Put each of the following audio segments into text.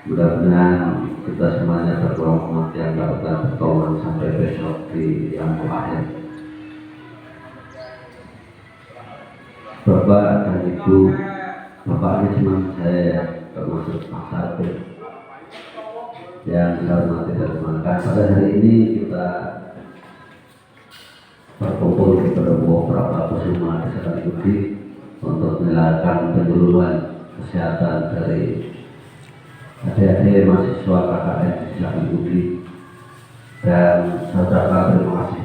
Mudah-mudahan kita semuanya tergolong yang dapat pertolongan sampai besok di yang akhir. Bapak dan Ibu, Bapak ini cuma saya termasuk Pak Sarpil yang saya hormati dan semangat. Pada hari ini kita berkumpul di beberapa kusuma di Sekarang Budi untuk menyalakan penyeluruhan kesehatan dari adik-adik mahasiswa KKN di Sekarang Budi. Dan saudara, terima kasih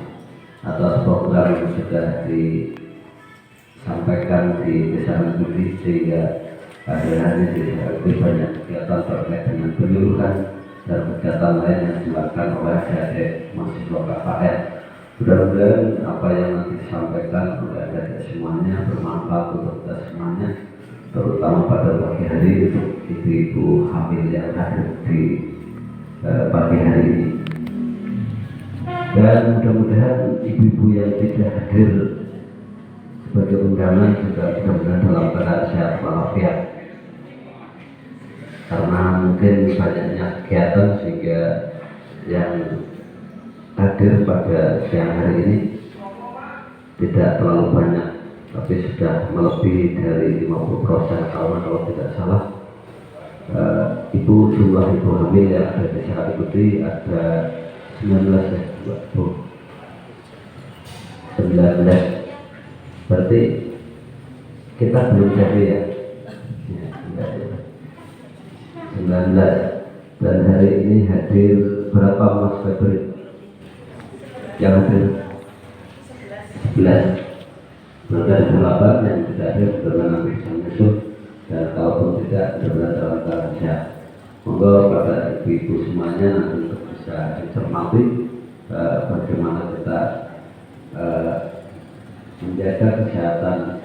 atas program yang sudah disampaikan di Sekarang Budi, sehingga akhir-akhir ini lebih banyak kegiatan terkait dengan penyuluhan dan kegiatan lain yang dilakukan oleh adik-adik mahasiswa KKN. Mudah-mudahan apa yang nanti disampaikan oleh adik-adik semuanya bermanfaat untuk kita semuanya, terutama pada pagi hari untuk ibu-ibu hamil yang hadir di pagi hari ini. Dan mudah-mudahan ibu-ibu yang tidak hadir sebagai undangan juga mudah-mudahan dalam keadaan sehat walafiat, karena mungkin banyaknya kegiatan sehingga yang hadir pada siang hari ini tidak terlalu banyak, tapi sudah melebihi dari 50% kalau tidak salah. Jumlah ibu hamil yang ada di Sekarang Budi ada 19 ya, 19. Berarti kita belum jadi ya, 19. Dan hari ini hadir berapa Mas Febri? Yang hadir 11. Berarti ada 8 yang tidak hadir karena nanti bisa menyusul, dan kalaupun tidak benar dalam keadaan sehat. Monggo pada ibu-ibu semuanya nanti untuk bisa dicermati bagaimana kita menjaga kesehatan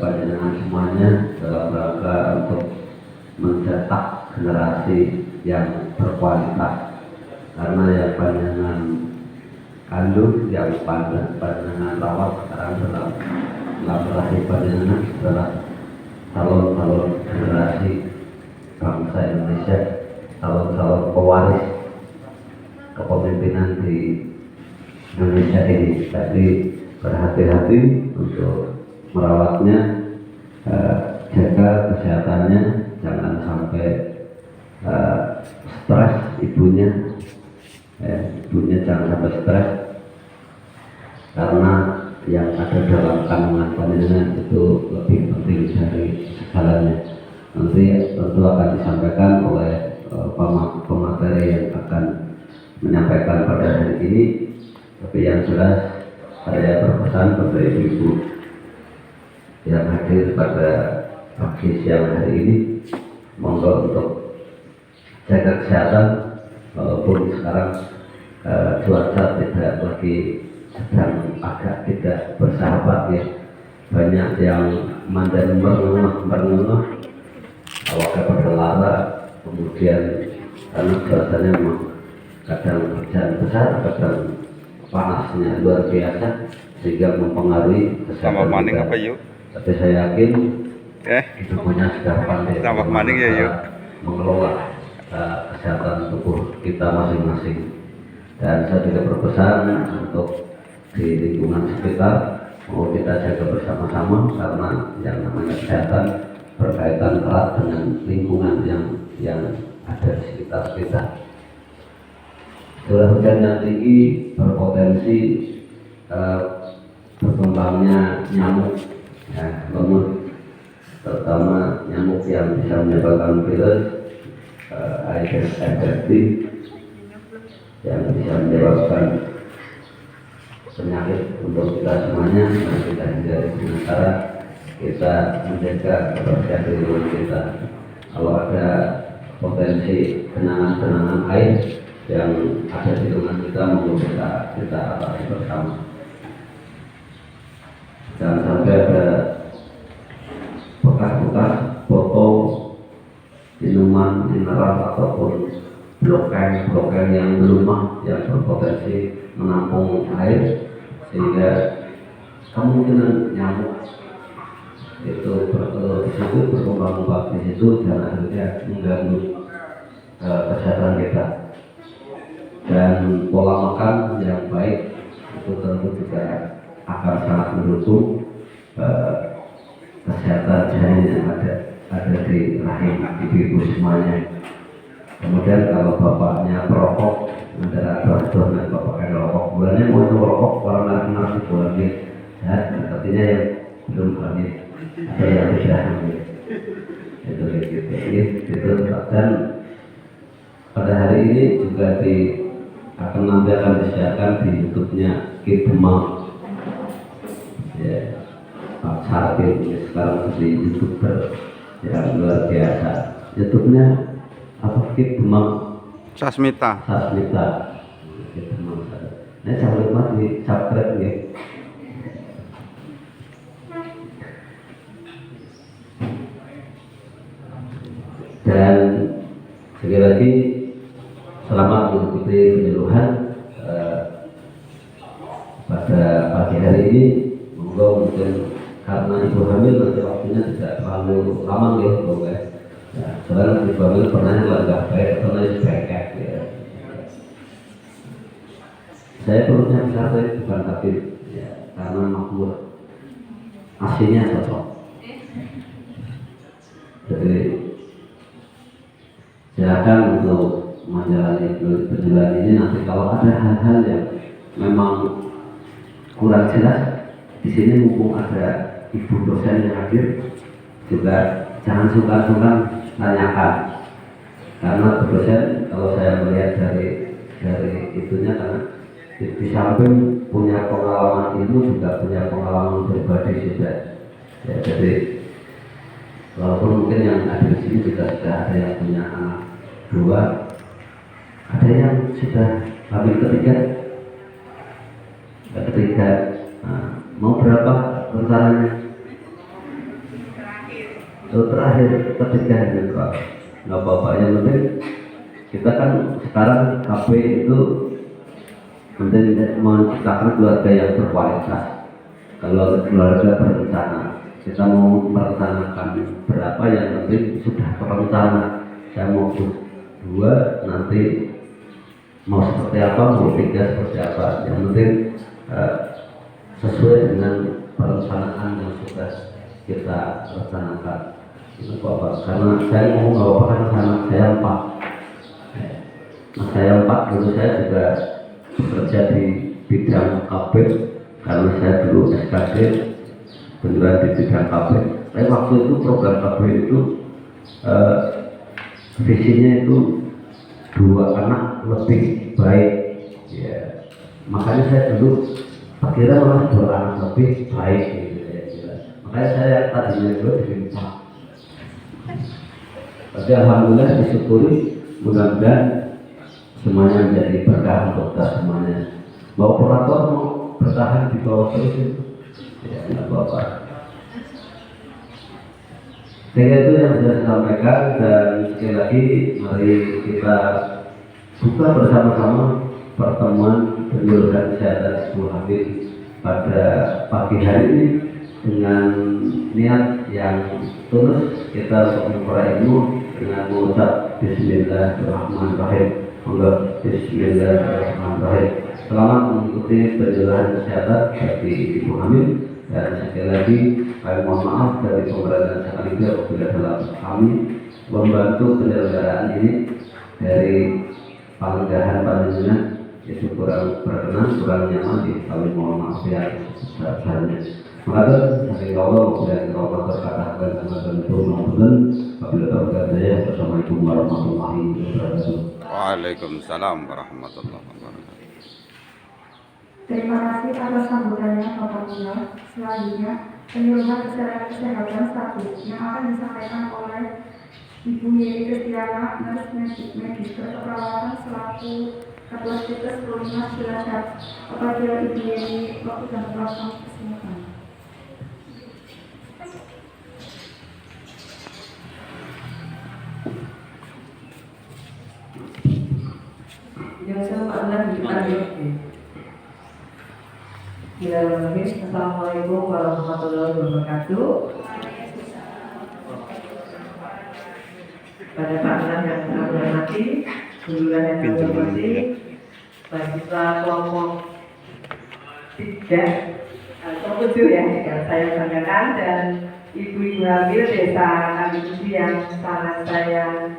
panjenengan semuanya dalam rangka untuk mencetak generasi yang berkualitas, karena yang panjenengan kandung, yang panjenengan rawat sekarang dalam lahir panjenengan adalah calon-calon generasi bangsa Indonesia, calon-calon pewaris kepemimpinan di Indonesia ini. Jadi berhati-hati untuk merawatnya, jaga kesehatannya, jangan sampai stres ibunya, jangan sampai stres, karena yang ada dalam kandungan panjenengan itu lebih penting dari segalanya. Nanti tentu akan disampaikan oleh pemateri yang akan menyampaikan pada hari ini. Tapi yang jelas saya berpesan pada ibu-ibu yang hadir pada pagi siang hari ini, monggo untuk jaga kesehatan, walaupun sekarang cuaca tidak lagi sedang agak tidak bersahabat ya, banyak yang mandan merenung, awalnya pada lara, kemudian karena cuacanya memang kadang hujan besar, kadang panasnya luar biasa, sehingga mempengaruhi kesehatan kita. Apa yuk? Tapi saya yakin ibunya sudah pandai mengelola kesehatan tubuh kita masing-masing. Dan saya juga berpesan untuk di lingkungan sekitar mau kita jaga bersama-sama, karena yang namanya kesehatan berkaitan erat dengan lingkungan yang ada di sekitar kita. Curah hujan yang tinggi berpotensi berkembangnya nyamuk, lemut, terutama nyamuk yang bisa menyebabkan virus, Aedes aegypti, yang bisa menyebabkan penyakit untuk kita semuanya. Dan kita hindari dengan cara kita menjaga kebersihan di rumah kita. Kalau ada potensi genangan air yang ada di rumah kita, monggo kita atasi bersama. Jangan sampai ada bekas-bekas botol minuman mineral ataupun blokeng yang berlumah yang berpotensi menampung air, sehingga kemungkinan nyamuk itu bertelur di situ, berkembang biak di situ, dan akhirnya mengganggu kesehatan kita. Dan pola makan yang baik itu tentu juga akan sangat mendukung kesehatan janin yang ada di rahim ibu semuanya. Kemudian kalau bapaknya perokok, antara aduh dan bapaknya rokok, bulannya mau merokok kalau nggak di bulannya, ya artinya yang belum hamil atau yang sudah hamil itu. Dan pada hari ini juga nanti akan disiarkan di YouTube-nya Kid Demam, ya, Pak Sarpin sekarang di YouTuber yang luar biasa. YouTube-nya apa? Kid Demam Sasmita. Kid Demam. Nah, jangan lupa di subscribe ya. Dan sekali lagi selamat mengikuti penyuluhan pada pagi hari ini. Monggo mungkin karena ibu hamil nanti waktunya tidak terlalu lama ya, monggo. Sekarang ibu hamil pernah nggak baik atau nanti baik ya. Saya perutnya besar bukan tapi ya, karena makmur aslinya cocok. Jadi silakan untuk menjalani penjelasan ini. Nanti kalau ada hal-hal yang memang kurang jelas, di sini mumpung ada ibu dosen yang hadir, juga jangan sungkan-sungkan tanyakan. Karena Bu dosen, kalau saya melihat dari itunya, karena di samping punya pengalaman ilmu juga punya pengalaman pribadi juga. Ya, jadi walaupun mungkin yang ada di sini juga sudah ada yang punya anak 2, ada yang sudah hamil ketiga. Nah, mau berapa rencananya? Terakhir ketiga ini Pak. Nggak apa-apa, yang penting kita kan sekarang KB itu penting menciptakan keluarga yang berkualitas. Kalau keluarga berencana, kita mau merencanakan berapa, yang penting sudah terencana. Saya mau 2, nanti mau seperti apa, mau 3 seperti apa, yang penting sesuai dengan perencanaan yang sudah kita rencanakan. Itu Bapak, karena saya mau nggak karena saya 4. Nah, saya 4 dulu saya juga bekerja di bidang KB, karena saya dulu SKD beneran di bidang KB. Tapi waktu itu program KB itu visinya itu 2 anak lebih baik, ya. Makanya saya dulu kira malah 2 anak lebih baik, gitu ya. Makanya saya tadinya dulu di 4. Tapi alhamdulillah disyukuri, mudah-mudahan semuanya menjadi berkah untuk kita semuanya. Mau operator mau bertahan di bawah terus itu, ya tidak apa-apa. Sehingga itu yang bisa saya sampaikan, dan sekali lagi mari kita buka bersama-sama pertemuan penyuluhan kesehatan ibu hamil pada pagi hari ini dengan niat yang tulus kita untuk memperoleh ilmu dengan mengucap Bismillahirrahmanirrahim. Bismillahirrahmanirrahim. Selamat mengikuti penyuluhan kesehatan bagi ibu hamil, dan sekali lagi kami mohon maaf dari pemerintah sekaligus apabila dalam kami membantu penyelenggaraan ini dari penglegahan panjenengan itu kurang berkenan, kurang nyaman, kami mohon maaf yang sebesar-besarnya. Maka dari Allah dan Allah berkata-kata dan Tuhan apabila saya Assalamualaikum warahmatullahi wabarakatuh. Waalaikumsalam warahmatullahi wabarakatuh. Terima kasih atas sambutannya Bapak Bunda. Selanjutnya penyuluhan kesehatan 1 yang akan disampaikan oleh Ibu Yeri Kristiana, nurse medis keperawatan selaku Ketua Situs Perumahan Cilacap. Apabila Ibu Yeri waktu dan belakang kesempatan. Assalamualaikum warahmatullahi wabarakatuh. pada panggilan yang saya hormati, guru yang saya hormati, mahasiswa kelompok 7 ya, yang saya banggakan, dan ibu-ibu hamil desa Kalimusi yang sangat saya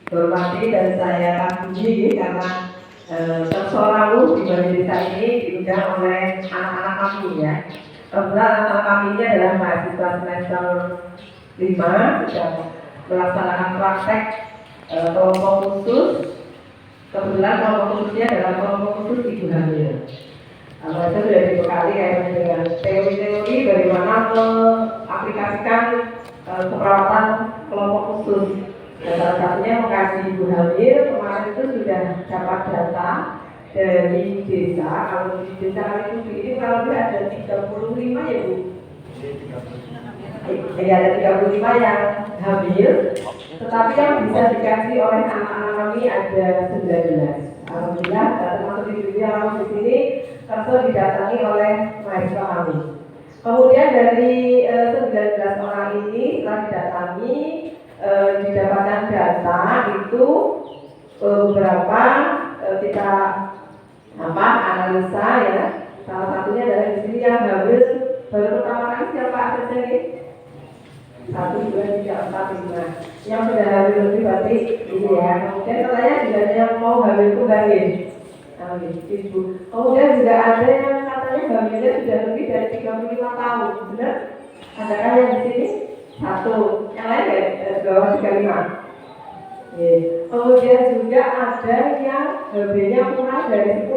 hormati dan saya kagumi karena tersoralu di desa ini diundang oleh anak-anak kami ya. Kebetulan anak kami ini adalah mahasiswa semester 5 sedang melaksanakan praktek kelompok khusus. Kebetulan kelompok khususnya adalah kelompok khusus ibu hamil. Itu sudah dibekali kaitannya dengan teori-teori bagaimana mengaplikasikan keperawatan kelompok khusus. Dan salah satunya mengkaji ibu hamil. Kemarin itu sudah dapat data dari desa. Kalau di desa Kalimusi ini kurang lebih ada 35 ya Bu? Ya ada 35 yang hamil. Tetapi yang bisa dikaji oleh anak-anak kami ada 19. Alhamdulillah, termasuk ibu yang di sini tentu didatangi oleh mahasiswa kami. Kemudian dari 19 orang ini setelah didatangi didapatkan data itu beberapa kita analisa ya. Salah satunya adalah di sini yang hamil baru pertama kali siapa saja nih? 1, 2, 3, 4, 5. Yang sudah hamil lebih berarti ini ya. Kemudian katanya juga ada yang mau hamil kembali. Ibu. Kemudian juga ada yang katanya hamilnya sudah lebih dari 35 tahun, benar? Adakah yang di sini? 1, yang lain ya bawah 35. Kemudian juga ada yang HB-nya kurang dari 10,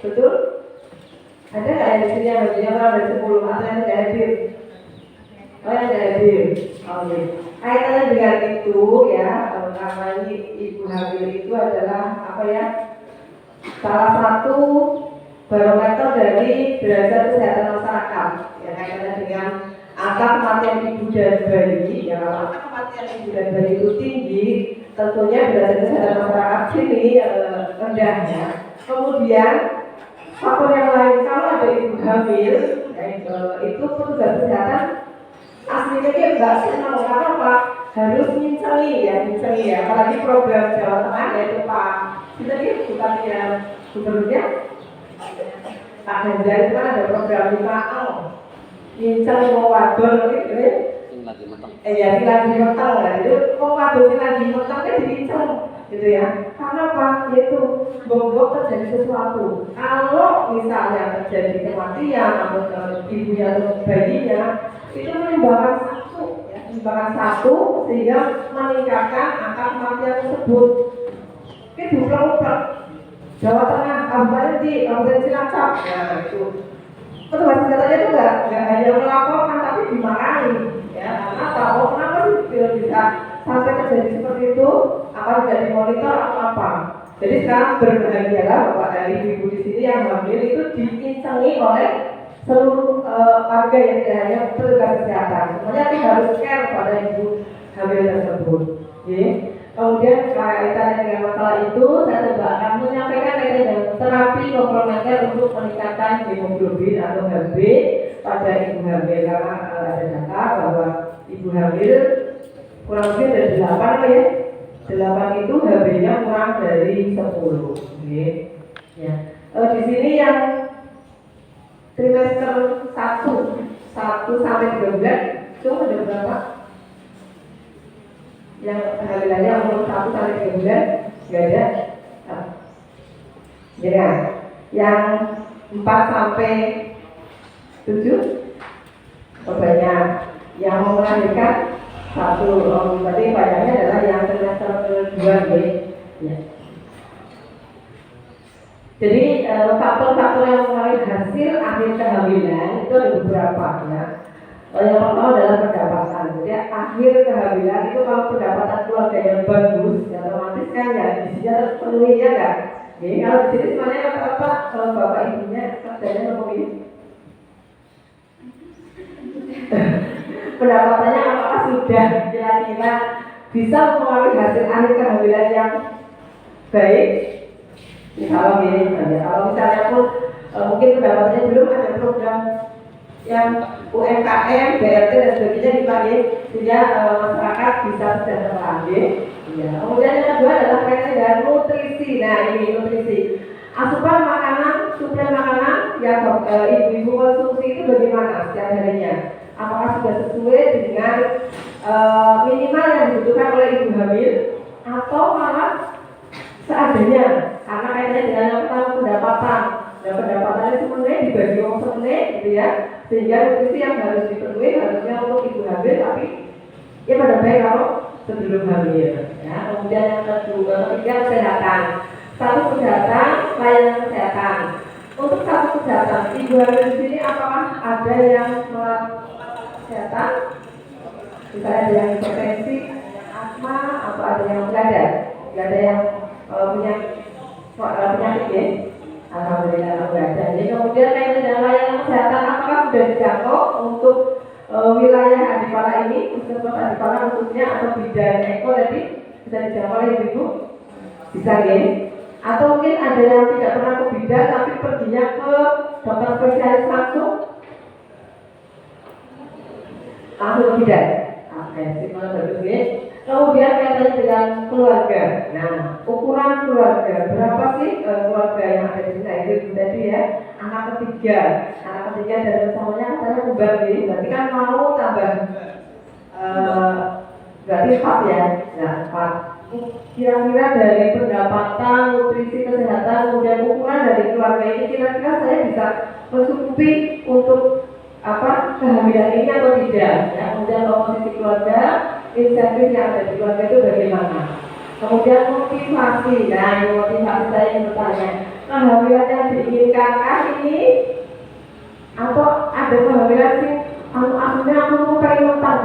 betul? Ada nggak yang di sini yang HB-nya kurang dari 10 atau yang tidak hadir? Oh yang tidak hadir. Oke. Kaitannya dengan itu ya, karena ibu hamil itu adalah apa ya? Salah satu barometer dari derajat kesehatan masyarakat yang kaitannya dengan angka kematian ibu dan bayi. Ya, kalau angka kematian ibu dan bayi itu tinggi, tentunya derajat kesehatan masyarakat sini rendah ya. Kemudian faktor yang lain, kalau ada ibu hamil, itu petugas kesehatan aslinya dia nggak senang karena apa? Harus ngincengi ya. Apalagi program Jawa Tengah yaitu Pak kita ini bukan yang gubernurnya Pak Ganjar itu kan ada program 5L nginceng mau wadon gitu ya lagi meteng ya, itu mau wadon lagi meteng kan diinceng gitu ya. Karena apa? Yaitu bobok terjadi sesuatu. Kalau misalnya terjadi kematian atau ibunya atau bayinya itu menyumbangkan satu sehingga meningkatkan angka kematian tersebut. Ini diulang-ulang. Jawa Tengah, Kabupaten Cilacap, nah itu. Petugas kesehatannya itu nggak hanya melaporkan tapi dimarahi, ya. Karena tahu kenapa sih bisa sampai terjadi seperti itu? Apa tidak dimonitor atau apa? Jadi sekarang berbahagialah Bapak dari ibu di sini yang hamil itu diincengi oleh seluruh warga yang tidak hanya petugas kesehatan. Semuanya harus care pada ibu hamil tersebut. Okay. Kemudian kaitannya dengan masalah itu, saya coba akan menyampaikan dengan terapi komplementer untuk meningkatkan hemoglobin atau HB pada ibu hamil. Karena ada data bahwa ibu hamil kurang lebih dari 8 ya. 8 itu HB-nya kurang dari 10. Okay. Ya. Di sini yang trimester 1 sampai 3 bulan itu ada berapa? Yang kehamilannya umur 1 sampai 3 bulan nggak ada. Ya, yang 4 sampai 7 banyak. Yang mau melahirkan 1, berarti banyaknya adalah yang trimester kedua ya. Jadi faktor-faktor yang mempengaruhi hasil akhir kehamilan itu ada beberapa ya. Yang pertama adalah pendapatan. Jadi akhir kehamilan itu kalau pendapatan keluarga yang bagus, ya otomatis kan ya isinya terpenuhi ya kan. Jadi kalau di sini sebenarnya rata-rata kalau bapak ibunya kerjanya ngomongin pendapatannya apakah sudah kira-kira bisa mempengaruhi hasil akhir kehamilan yang baik? Kalau gini saja, kalau misalnya pun mungkin pendapatannya belum ada program yang UMKM, BLT dan sebagainya dipakai sehingga masyarakat bisa sejahtera. Ya. Kemudian yang kedua adalah kaitan dengan nutrisi. Nah ini nutrisi. Asupan makanan, suplai makanan yang ibu-ibu konsumsi itu bagaimana setiap harinya? Apakah sudah sesuai dengan minimal yang dibutuhkan oleh ibu hamil atau malah seadanya? Karena kaitannya dengan yang pertama pendapatan. Nah, pendapatannya sebenarnya dibagi orang sebenarnya gitu ya, sehingga nutrisi yang harus dipenuhi harusnya untuk ibu hamil, tapi ya pada baik kalau sebelum hamil. Ya. Kemudian yang ketiga kesehatan. Status kesehatan, layanan kesehatan. Untuk status kesehatan, ibu hamil di sini apakah ada yang melakukan kesehatan? Misalnya ada yang hipertensi, asma, atau ada yang nggak ada yang punya penyakit ya. Alhamdulillah nggak ada. Jadi kemudian kaitan dengan layanan kesehatan, apakah sudah dijangkau untuk wilayah Adipala ini, puskesmas Adipala khususnya atau bidan eko tadi bisa dijangkau oleh ibu? Bisa ya? Atau mungkin ada yang tidak pernah ke bidan tapi perginya ke dokter spesialis langsung ke bidan. Oke, simak bagus ya. Kemudian kaitannya dengan keluarga. Nah, ukuran keluarga berapa sih keluarga yang ada di sini? Nah, itu tadi ya, anak ketiga dan rencananya katanya kembar nih. Berarti kan mau tambah berarti 4 ya. Nah, 4. Kira-kira dari pendapatan, nutrisi, kesehatan, kemudian ukuran dari keluarga ini kira-kira saya bisa mencukupi untuk kehamilan ini atau tidak? Ya, kemudian komposisi keluarga, insentif yang ada di keluarga itu bagaimana? Kemudian motivasi. Nah, ini motivasi saya yang bertanya, kehamilan yang diinginkankah ini atau ada kehamilan sih aslinya aku mau pengen nonton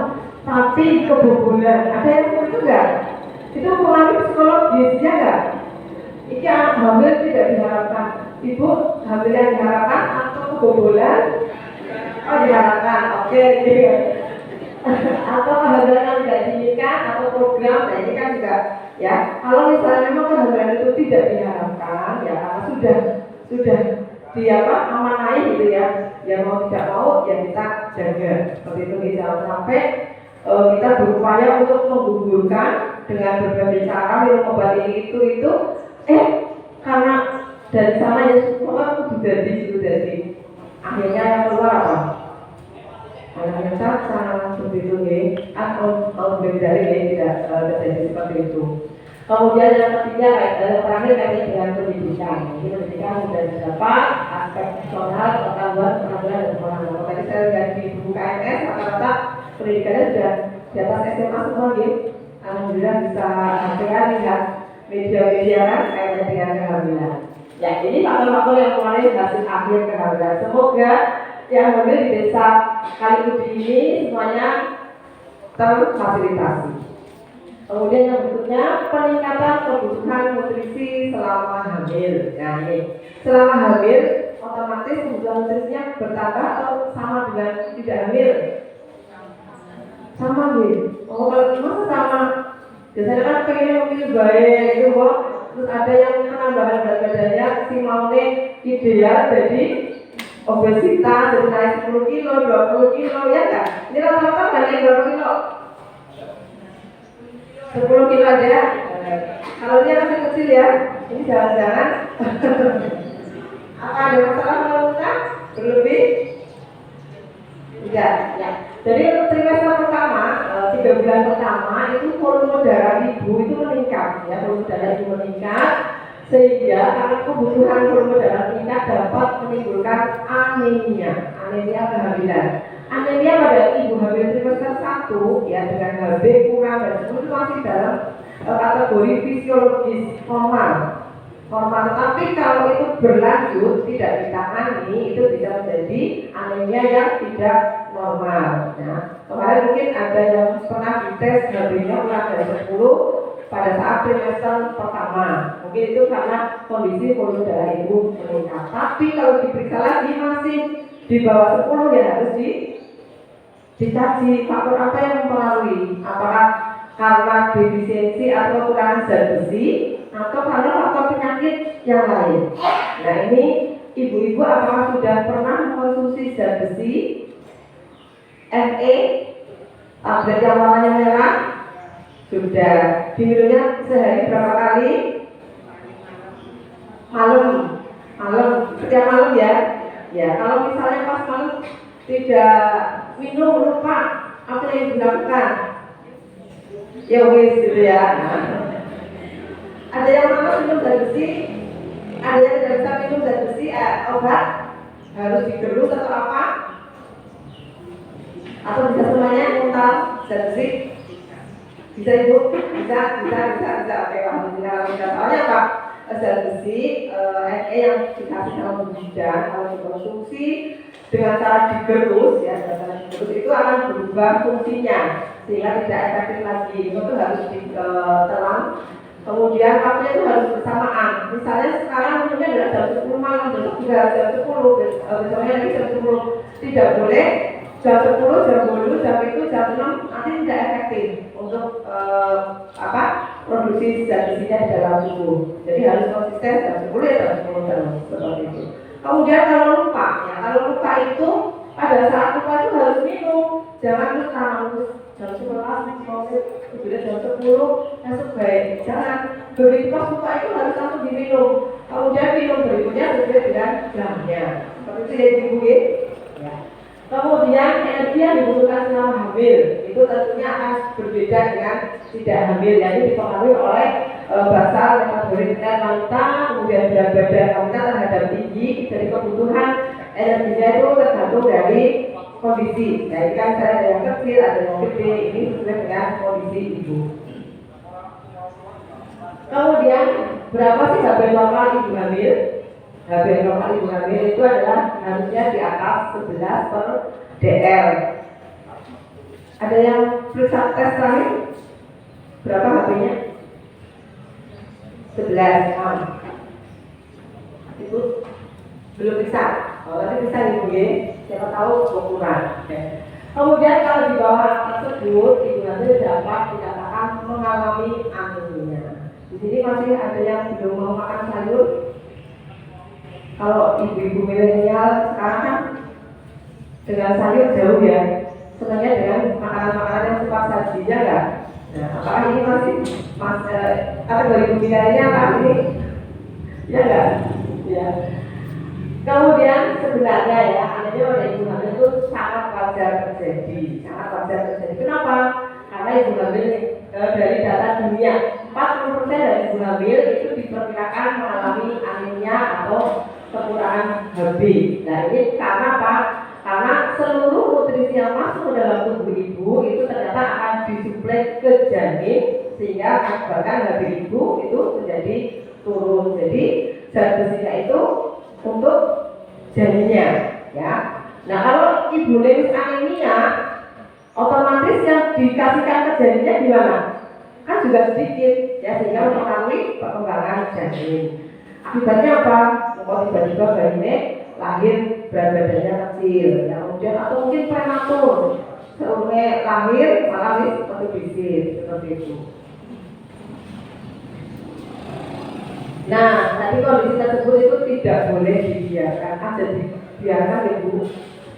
tapi kebobolan? Ada yang seperti itu enggak? Itu pengaruh psikologisnya enggak? Ini anak hamil tidak diharapkan. Ibu hamil yang diharapkan atau kebobolan? Oh diharapkan, oke. Atau kehamilan yang tidak diinginkan atau program, nah ini kan juga ya. Kalau misalnya memang kehamilan itu tidak diharapkan, ya karena sudah amanai gitu ya. Ya mau tidak mau ya kita jaga seperti itu, jangan sampai kita berupaya untuk menggugurkan dengan berbagai cara minum obat ini itu karena dari sana ya semua itu jadi akhirnya yang keluar apa? Anaknya cacat seperti itu ya, atau dari ya tidak terjadi seperti itu. Kemudian yang ketiga terakhir kaitannya dengan pendidikan. Jadi pendidikan sudah didapat aspek personal, pengetahuan, penampilan dan pengalaman. Tadi saya lihat di buku KMS rata-rata pendidikannya sudah di atas SMA semua gitu. Alhamdulillah bisa lihat media-media kan kaitannya dengan kehamilan. Ya, ini faktor-faktor yang kemarin hasil akhir kehamilan. Semoga yang hamil di desa Kalibudi ini semuanya terfasilitasi. Kemudian yang berikutnya peningkatan kebutuhan nutrisi selama hamil. Nah ini selama hamil otomatis kebutuhan nutrisinya bertambah atau sama dengan tidak hamil? Sama gitu. Oh kalau masa sama? Biasanya kan pengennya memilih baik gitu kok. Terus ada yang penambahan berat badannya si maunya ideal jadi obesitas, jadi naik 10 kilo, 20 kilo ya kan? Ini rata-rata kan naik berapa kilo? 10 kilo aja. Kalau dia masih kecil ya, ini jangan-jangan apa ada masalah menurutnya? Berlebih? Tidak, ya. Jadi untuk trimester pertama, 3 bulan pertama itu volume darah ibu itu meningkat, ya volume darah ibu meningkat, sehingga karena kebutuhan volume darah meningkat dapat menimbulkan anemia kehamilan. Anemia pada ibu hamil trimester 1 ya dengan HB kurang dan itu masih dalam kategori fisiologis normal. Tetapi kalau itu berlanjut tidak ditangani itu bisa menjadi anemia yang tidak normal. Nah, kemarin mungkin ada yang pernah dites HB-nya kurang dari 10 pada saat trimester pertama. Mungkin itu karena kondisi volume darah ibu meningkat. Tapi kalau diperiksa lagi masih di bawah 10 ya harus dikaji faktor apa yang mempengaruhi. Apakah karena defisiensi atau kekurangan zat besi atau karena faktor penyakit yang lain. Nah ini ibu-ibu apakah sudah pernah mengkonsumsi zat besi, Fe, tablet yang warnanya merah? Sudah. Diminumnya sehari berapa kali? Malam, setiap malam ya. Ya, kalau misalnya pas malam tidak minum, lupa, apa yang dilakukan? Ya wis gitu ya. Ada yang mana minum zat besi, ada yang tidak bisa minum zat besi, obat harus digerus atau apa? Atau bisa semuanya muntah zat besi? Bisa ibu? Bisa. Oke, alhamdulillah. Soalnya apa? Zat besi, Fe yang dikasih sama bidan kalau dikonsumsi dengan cara digerus, ya, itu akan berubah fungsinya sehingga tidak efektif lagi. Itu harus ditelan. Kemudian waktunya itu harus bersamaan. Misalnya sekarang minumnya adalah jam 10 malam, besok juga jam 10, besoknya lagi jam 10. Tidak boleh jam 10, jam 20, jam itu jam 6 nanti tidak efektif untuk produksi zat besinya di dalam tubuh. Jadi harus konsisten jam 10 ya jam 10 terus seperti itu. Kemudian kalau lupa itu pada saat lupa itu harus minum, jangan lupa jam 11, kemudian jam 10 esok baik, jangan begitu pas lupa itu harus langsung diminum. Kemudian minum berikutnya sesuai dengan jamnya. Seperti itu ya ibu ya. Kemudian energi yang dibutuhkan selama hamil itu tentunya akan berbeda dengan tidak hamil, yaitu dipengaruhi oleh basal metabolit wanita, kemudian berat badan wanita terhadap tinggi, dari kebutuhan energinya itu tergantung dari kondisi. Nah, ini kan saya ada yang kecil, ada yang gede, ini sesuai dengan kondisi ibu. Kemudian berapa sih HB normal ibu hamil? HB normal ibu hamil itu adalah harusnya di atas 11/dl. Ada yang periksa tes terakhir? Berapa HB-nya? 11. Itu belum bisa. Kalau nanti bisa ibu ya, siapa tahu kurang. Kemudian kalau di bawah tersebut ibu hamil dapat dikatakan mengalami anemia. Di sini masih ada yang belum mau makan sayur. Kalau ibu-ibu milenial sekarang kan dengan sayur jauh ya, sebenarnya dengan makanan-makanan yang cepat sajinya enggak. Nah, apakah ini masih kategori milenial apa ini? Ya enggak? Ya. Kemudian sebenarnya ya, adanya pada ibu hamil itu sangat wajar terjadi. Kenapa? Karena ibu hamil dari data dunia 40% dari ibu hamil itu diperkirakan mengalami anemia atau kekurangan HB. Nah ini karena apa? Karena seluruh nutrisi yang masuk ke dalam tubuh ibu itu ternyata akan disuplai ke janin sehingga menyebabkan HB ibu itu menjadi turun. Jadi zat besinya itu untuk janinnya, ya. Nah kalau ibu lemis anemia, otomatis yang dikasihkan ke janinnya gimana? Kan juga sedikit, ya, sehingga mempengaruhi perkembangan janin. Akibatnya apa? Kalau tiba-tiba bayinya lahir berat badannya kecil, ya, kemudian atau mungkin prematur, seumurnya lahir malah seperti bisir, seperti itu. Nah, tadi kondisi tersebut itu tidak boleh dibiarkan, ada dibiarkan ibu.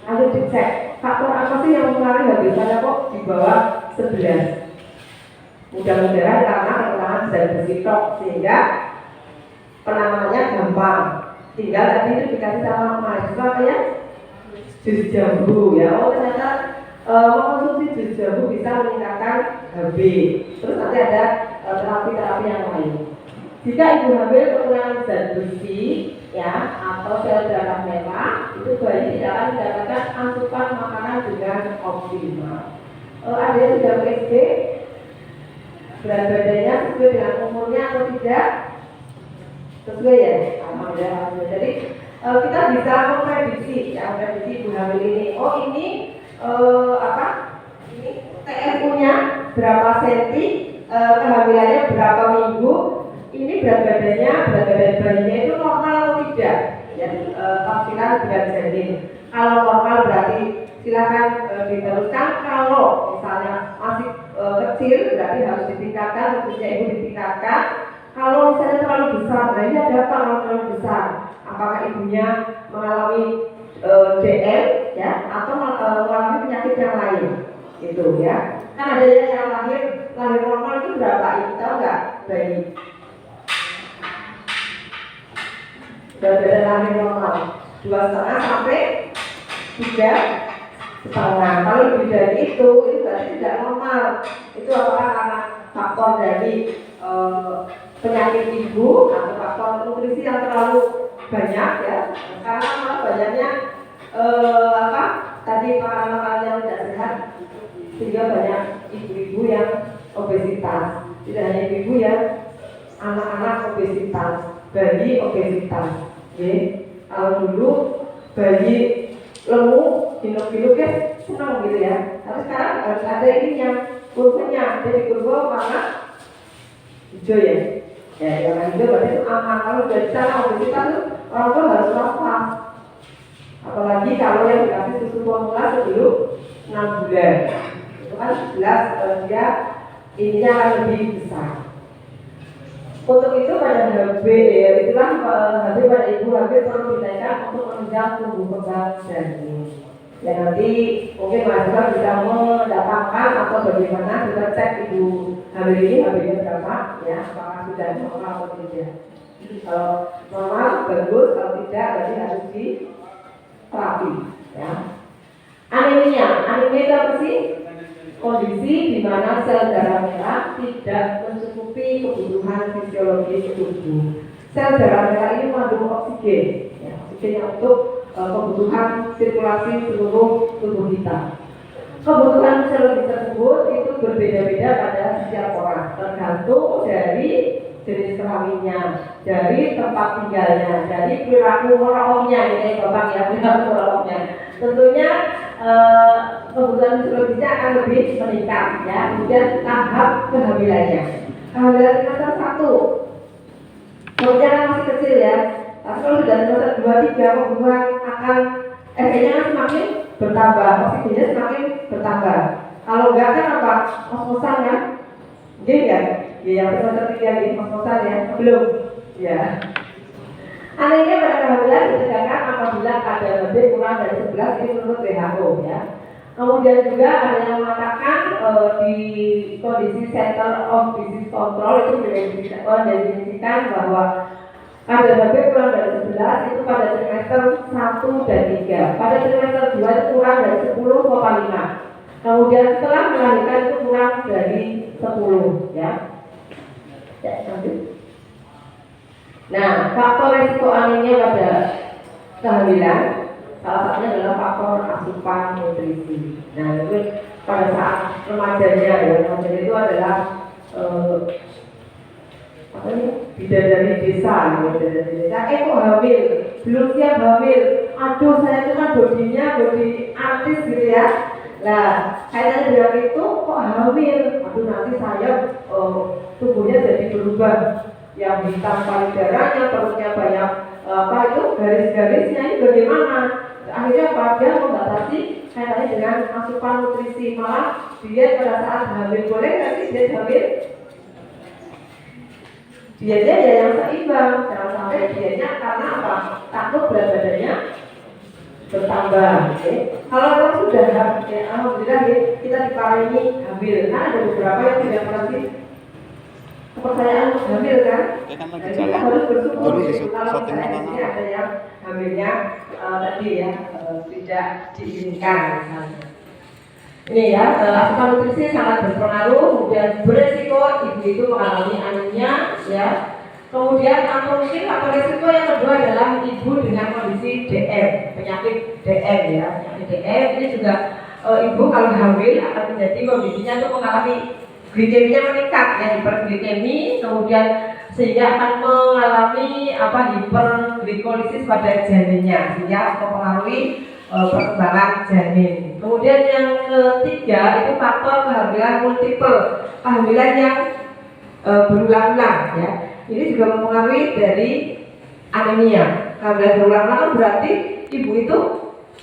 Harus dicek faktor apa sih yang mempengaruhi HB kok di bawah 11. Mudah-mudahan karena kekurangan zat besi tok sehingga penanganannya gampang. Tinggal tadi itu dikasih sama mahasiswa kayak jus jambu, ya. Oh ternyata mengkonsumsi jus jambu bisa meningkatkan HB. Terus nanti ada terapi-terapi yang lain. Jika ibu hamil kekurangan zat besi, ya, atau sel darah merah, itu bayi tidak akan mendapatkan asupan makanan dengan optimal. Ada yang sudah SD, berat badannya sesuai dengan umurnya atau tidak? Sesuai ya, alhamdulillah. Jadi kita bisa memprediksi, ya, prediksi ibu hamil ini. Oh ini Ini TFU-nya berapa senti, kehamilannya berapa minggu, ini berat badan bayinya itu normal atau tidak? Ya, tafsiran berat janin. Kalau normal berarti silakan diteruskan. Kalau misalnya masih kecil berarti harus ditingkatkan, tentunya ibu ditingkatkan. Kalau misalnya terlalu besar, nah ini ada apa kalau terlalu besar? apakah ibunya mengalami DM ya atau mengalami penyakit yang lain gitu ya. Kan ada yang lahir normal itu berapa? Ibu tahu nggak bayi? Berat lahir normal 2,5 sampai 3,5. Kalau lebih dari itu berarti tidak normal. Itu apakah karena faktor dari penyakit ibu atau faktor nutrisi yang terlalu banyak ya? Karena malah banyaknya tadi makanan-makanan yang tidak sehat, sehingga banyak ibu-ibu yang obesitas. Tidak hanya ibu ya, anak-anak obesitas, bayi obesitas. Kalau dulu bayi lemu, ginuk-ginuk ya senang gitu ya. Tapi sekarang harus ada ininya, kurvanya. Jadi kurva warna hijau ya. Ya, warna hijau berarti itu aman. Kalau sudah di sana obesitas itu orang tua harus lepas. Apalagi kalau yang dikasih susu formula sebelum 6 bulan, itu kan jelas dia ininya akan lebih besar. Untuk itu pada HB ya, itulah HB pada ibu HB perlu dinaikkan untuk menunjang tumbuh kembang janin. Ya nanti mungkin mahasiswa bisa mendapatkan atau bagaimana kita cek ibu hamil ini HB-nya berapa ya, apakah sudah normal atau tidak. Kalau normal bagus, kalau tidak berarti harus di terapi ya. Anemia itu apa sih? Kondisi di mana sel darah merah tidak mencukupi kebutuhan fisiologis tubuh. Sel darah merah ini mengandung oksigen, ya, oksigen untuk kebutuhan sirkulasi seluruh tubuh kita. Kebutuhan fisiologis tersebut itu berbeda-beda pada setiap orang, tergantung dari jenis kelaminnya, dari tempat tinggalnya, dari perilaku merokoknya, ini bapak ya, perilaku merokoknya. Tentunya kebutuhan fisiologisnya akan lebih meningkat ya. Kemudian tahap kehamilannya, kehamilan semester 1 kemudian masih kecil ya, tapi kalau sudah semester 2, 3 kebutuhan akan efeknya semakin bertambah, oksigennya semakin bertambah. Kalau enggak kan apa? Kos-kosan ya, gitu kan? Ya, yang semester 3 ini kos-kosan ya, belum ya. Anemia pada kehamilan ditegakkan apabila kadar lebih kurang dari 11, ini menurut WHO ya. Kemudian juga ada yang mengatakan di kondisi Center of Disease Control itu mendefinisikan bahwa kadar lebih kurang dari 11 itu pada trimester 1 dan 3. Pada trimester 2 itu kurang dari 10,5. Kemudian setelah melahirkan itu kurang dari 10 ya. Ya, lanjut. Nah, faktor resiko anemia pada kehamilan salah satunya adalah faktor asupan nutrisi. Nah, itu pada saat remajanya ya, remajanya itu adalah bidadari desa, kok hamil, belum siap hamil. Aduh, saya itu kan bodinya bodi artis gitu ya. Nah, kayaknya bilang itu kok hamil. Aduh, nanti saya tubuhnya jadi berubah. Yang hitam payudaranya, perutnya banyak garis-garisnya, ini bagaimana? Akhirnya dia membatasi kaitannya dengan asupan nutrisi, malah diet pada saat hamil. Boleh nggak sih diet hamil? Dietnya ya yang seimbang, jangan sampai dietnya karena apa? Takut berat badannya bertambah. Okay? Kalau orang sudah hamil, alhamdulillah kita diparingi hamil. Kan ada beberapa yang tidak pernah kepercayaan hamil kan? Jadi kita harus bersyukur kalau misalnya di sini ada yang hamilnya tadi ya tidak diizinkan misalnya. Ini ya, asupan nutrisi sangat berpengaruh, kemudian beresiko ibu itu mengalami anemia ya. Kemudian atau mungkin faktor resiko yang kedua adalah ibu dengan kondisi DM, penyakit DM ya. Penyakit DM ini juga ibu kalau hamil akan menjadi kondisinya itu mengalami glikemia meningkat ya, hiperglikemi, kemudian sehingga akan mengalami hiperglikolisis pada janinnya sehingga mempengaruhi perkembangan janin. Kemudian yang ketiga itu faktor kehamilan multiple, kehamilan yang berulang-ulang ya. Ini juga mempengaruhi dari anemia. Kehamilan berulang-ulang kan berarti ibu itu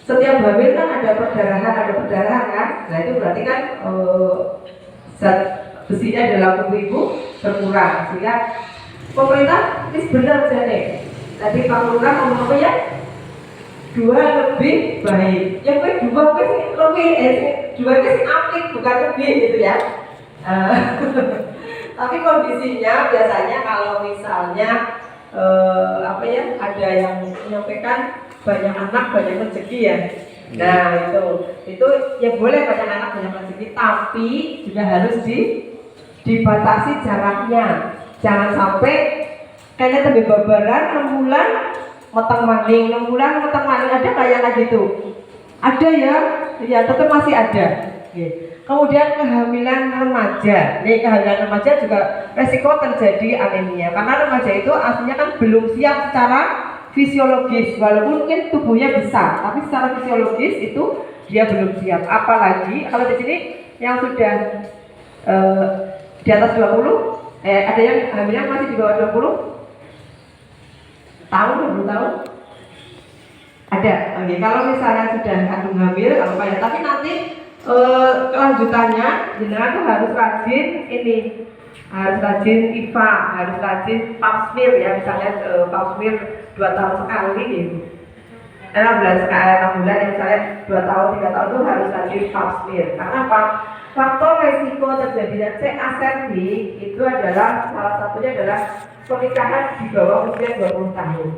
setiap hamil kan ada perdarahan kan. Nah itu berarti kan zat besinya dalam tubuh ibu berkurang, sehingga pemerintah ini benar saja nih Tadi Pak Lurah ngomong apa ya? 2 lebih baik. Yang kedua sih lebih, dua sih apik bukan lebih gitu ya. Tapi kondisinya biasanya kalau misalnya apa ya, ada yang menyampaikan banyak anak banyak rezeki ya. Nah itu ya boleh banyak anak banyak rezeki, tapi juga harus dibatasi jaraknya. Jangan sampai kayaknya lebih babaran 6 bulan meteng maning, 6 bulan meteng maning, ada kayak gitu. Ada ya tetap masih ada. Kemudian kehamilan remaja. Nih kehamilan remaja juga resiko terjadi anemia karena remaja itu aslinya kan belum siap secara fisiologis, walaupun mungkin tubuhnya besar, tapi secara fisiologis itu dia belum siap. Apalagi kalau di sini yang sudah di atas 20, ada yang hamilnya masih di bawah 20 tahun, 20 tahun. Ada. Oke, kalau misalnya sudah kandung hamil, apa ya? Tapi nanti kelanjutannya jenengan tuh harus rajin ini, harus rajin IFA, harus rajin pap smear ya, misalnya pap smear 2 tahun sekali gitu. 6 bulan sekali, 6 bulan ya, misalnya 2 tahun, 3 tahun tuh harus rajin pap smear. Karena apa? Faktor resiko terjadinya CA cervix itu adalah salah satunya adalah pernikahan di bawah usia 20 tahun,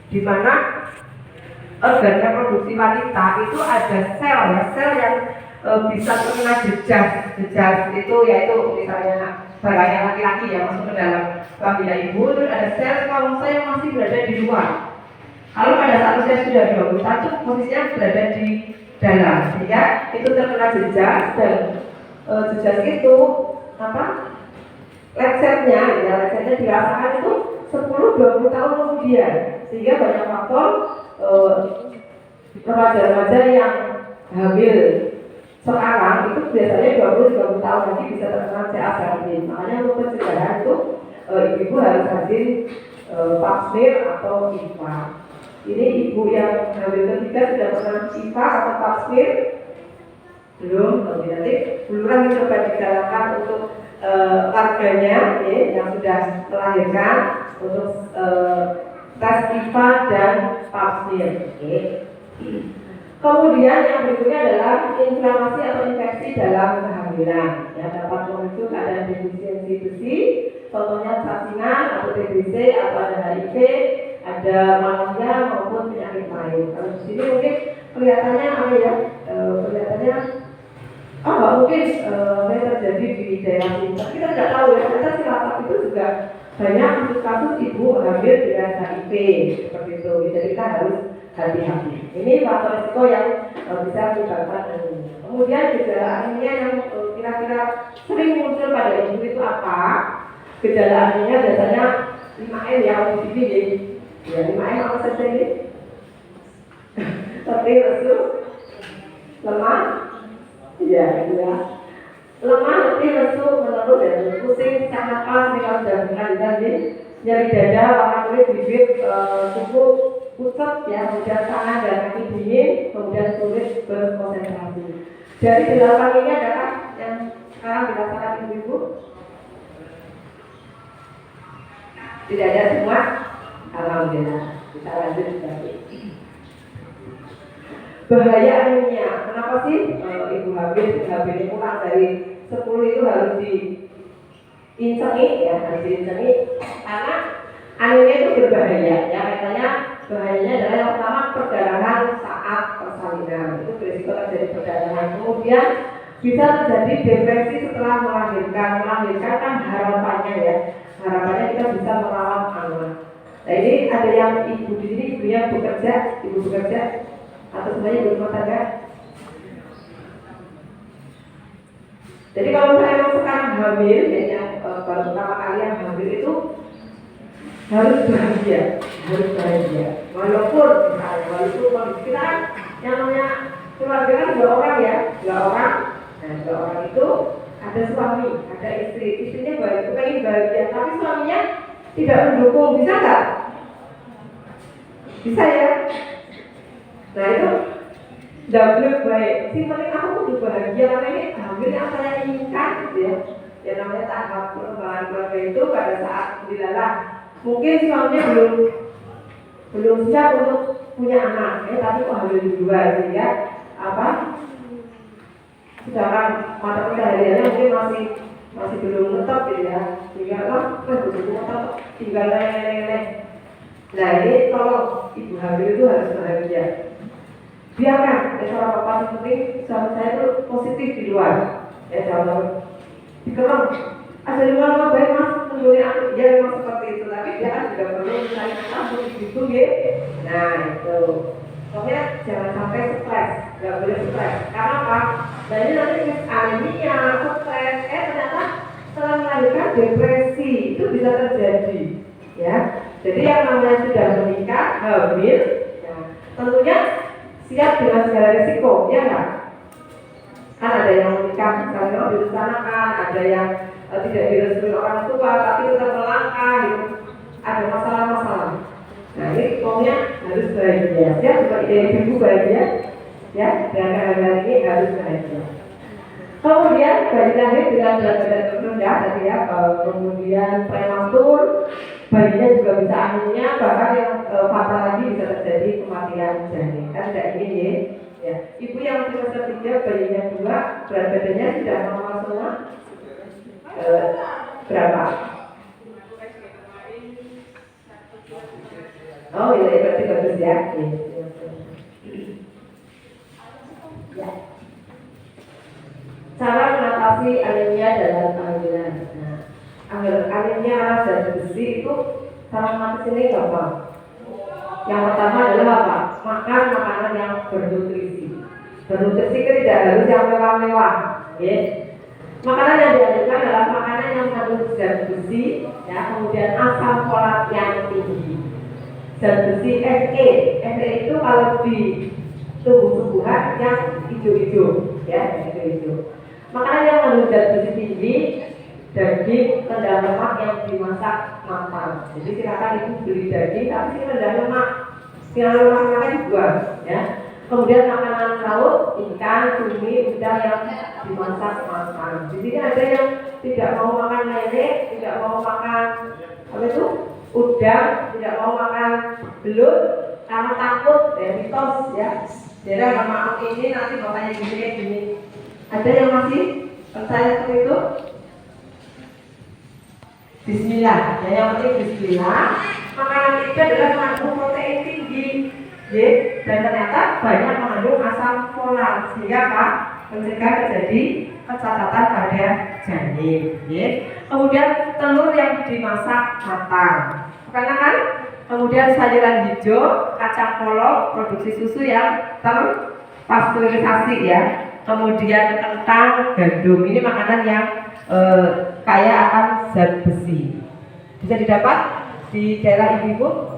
di mana organ reproduksi wanita itu ada sel yang bisa terkena jejas itu, yaitu misalnya barangnya laki-laki yang masuk ke dalam kehamilan ibu, terus ada sel sperma yang masih berada di luar. Kalau pada saat usia sudah 21 posisinya berada di dalam, sehingga itu terkena jejas, dan jejas itu lecetnya dirasakan itu 10-20 tahun kemudian, sehingga banyak faktor remaja-remaja yang hamil sekarang itu biasanya 20-30 tahun lagi bisa terkena CA cervix. Makanya untuk pencegahan itu ibu harus rajin pap smear atau IFA. Ini ibu yang hamil ketiga sudah pernah IFA atau pap smear? Belum. Nanti Lurah coba dijalankan untuk warganya yang sudah melahirkan untuk tes IFA dan pap smear. Kemudian yang berikutnya adalah inflamasi atau infeksi dalam kehamilan yang dapat memicu keadaan defisiensi besi, contohnya cacingan atau TBC, atau ada HIV, ada malaria maupun penyakit lain. Kalau di sini mungkin kelihatannya apa ya? Kelihatannya nggak mungkin terjadi di daerah sini. Tapi kita tidak tahu ya, ternyata Cilacap itu juga banyak kasus ibu hamil dengan HIV seperti itu. Jadi kita harus hati-hati. Ini faktor risiko yang bisa menyebabkan anemia. Kemudian gejala anemia yang kira-kira sering muncul pada ibu itu apa? Gejala anemia biasanya 5M ya, di sini ya 5M apa saja ini? Seperti lesu, lemah, ya. Lemah, letih, lesu, menurut dan pusing, sesak napas, dengan dan nyeri dada, warna kulit, bibir, kuku pusat ya, kemudian tangan dan kaki dingin, kemudian sulit berkonsentrasi. Dari 8 ini adalah yang sekarang dirasakan ibu-ibu. Tidak ada semua, alhamdulillah. Kita lanjut lagi. Bahaya anemia. Kenapa sih ibu hamil kurang dari 10 itu harus diincengi ya, harus diincengi karena anemia itu berbahaya ya. Katanya bahayanya adalah yang pertama perdarahan saat persalinan, itu berisiko terjadi perdarahan. Kemudian bisa terjadi depresi setelah melahirkan kan harapannya ya, harapannya kita bisa merawat anak. Nah ini ada yang ibu di sini, ibu bekerja atau semuanya ibu rumah tangga. Jadi kalau saya sekarang hamil, yang baru pertama kali yang hamil itu harus bahagia. Walaupun kondisi kita kan yang namanya keluarga kan 2 orang ya, 2 orang. Nah 2 orang itu ada suami, ada istri. Istrinya pengen bahagia, tapi suaminya tidak mendukung, bisa nggak? Bisa ya. Nah itu double baik. Sing penting aku kudu bahagia karena ini hamil yang saya inginkan, gitu ya. Yang namanya tahap pengembangan keluarga itu pada saat dilalah. Mungkin suaminya belum siap untuk punya anak, tapi kok hamil dua sehingga apa? Sedangkan mata pencahariannya mungkin masih belum tetap gitu ya, sehingga belum tetap tinggal leleh. Nah ini kalau ibu hamil itu harus bahagia. Biarkan seorang bapak seperti suami saya itu positif di luar, ya jangan dikerem. Ada di luar baik mas, tentunya aku dia memang seperti itu, tapi dia kan juga perlu mencari kamu gitu ya. Nah itu, pokoknya jangan sampai stres, nggak boleh stres. Karena apa? Dan ini nanti anemia, stres, ternyata setelah melahirkan depresi itu bisa terjadi, ya. Jadi yang namanya sudah menikah, hamil, ya, tentunya siap dengan segala risiko, ya kan? Kan ada yang menikah misalnya direncanakan, ada yang tidak direstui orang tua tapi tetap melangkah gitu. Ada masalah-masalah. Nah ini pokoknya harus bahagia. Siap seperti ibu bahagia, ya. Dan kehamilan ini harus bahagia. Kemudian bayi lahir dengan berat badan rendah tadi ya, kemudian prematur, bayinya juga bisa anemia, bahkan yang fatal lagi bisa terjadi kematian janin. Kan tidak ingin ya. Ibu yang trimester 3 bayinya 2, berat badannya sudah normal semua. Berapa? Oh iya, berarti bagus ya. Ya. Cara mengatasi anemia dalam kehamilan. Nah, anemia zat besi itu cara mengatasi ini gampang. Yang pertama adalah apa? Makan makanan yang bernutrisi. Bernutrisi itu tidak harus yang mewah-mewah, ya. Makanan yang dianjurkan adalah makanan yang mengandung zat besi, ya, kemudian asam folat yang tinggi. Zat besi Fe. Fe itu kalau di tumbuh-tumbuhan yang hijau-hijau, ya, hijau-hijau. Makanan yang mengandung zat besi tinggi, daging rendah lemak yang dimasak matang. Jadi silakan ibu beli daging tapi rendah lemak, silakan lemak dibuang, ya. Kemudian makanan laut, ikan, cumi, udang yang dimasak matang. Di sini ada yang tidak mau makan lele, tidak mau makan apa itu udang, tidak mau makan belut karena takut mitos ya. Jadi maaf ini nanti bapaknya gini. Ada yang masih percaya seperti itu? Bismillah, ya, yang penting Bismillah. Makanan itu adalah mengandung protein tinggi. Ya, dan ternyata banyak mengandung asam folat sehingga apa? Mencegah terjadi kecacatan pada janin. Ya. Kemudian telur yang dimasak matang, karena kan kemudian sayuran hijau, kacang polong, produksi susu yang terpasteurisasi ya. Kemudian kentang, gandum, ini makanan yang kaya akan zat besi. Bisa didapat di daerah ibu-ibu?